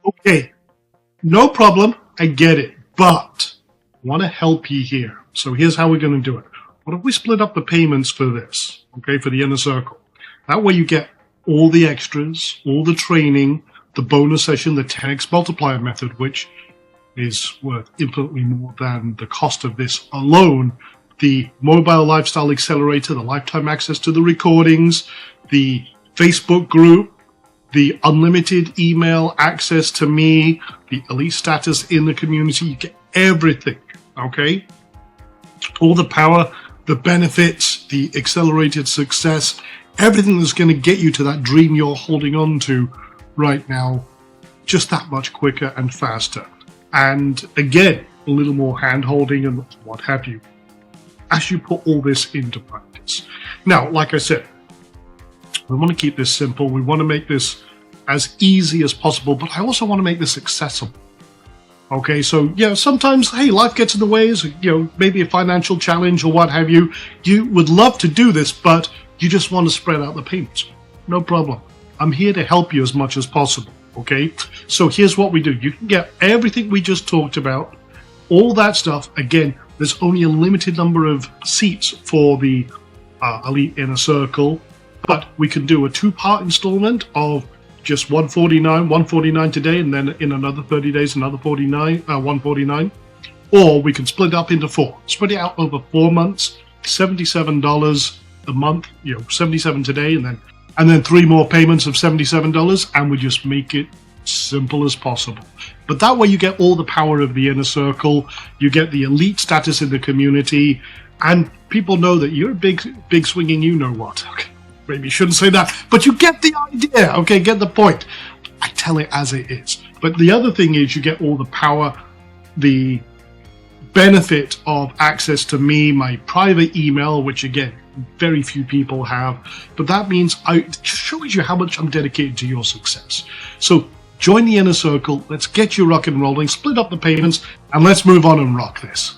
Okay, no problem. I get it. But I want to help you here. So here's how we're going to do it. What if we split up the payments for this, okay, for the inner circle? That way you get all the extras, all the training, the bonus session, the 10x multiplier method, which is worth infinitely more than the cost of this alone. The mobile lifestyle accelerator, the lifetime access to the recordings, the Facebook group, the unlimited email access to me, the elite status in the community. You get everything, okay? All the power, the benefits, the accelerated success, everything that's going to get you to that dream you're holding on to right now, just that much quicker and faster. And again, a little more hand-holding and what have you, as you put all this into practice. Now, like I said, we want to keep this simple. We want to make this as easy as possible, but I also want to make this accessible. Okay, so yeah, sometimes, hey, life gets in the way, maybe a financial challenge or what have you. You would love to do this, but you just want to spread out the payments. No problem. I'm here to help you as much as possible, okay? So here's what we do. You can get everything we just talked about, all that stuff. Again, there's only a limited number of seats for the Elite Inner Circle, but we can do a 2-part installment of just $149 today, and then in another 30 days, another $149. Or we can split it up into 4. Spread it out over 4 months, $77 a month, $77 today, and then 3 more payments of $77, and we just make it simple as possible. But that way you get all the power of the inner circle, you get the elite status in the community, and people know that you're a big swinging you-know-what. Okay. Maybe you shouldn't say that, but you get the idea, okay, get the point. I tell it as it is. But the other thing is you get all the power, the benefit of access to me, my private email, which again, very few people have, but that means it just shows you how much I'm dedicated to your success. So join the inner circle, let's get you rock and rolling, split up the payments, and let's move on and rock this.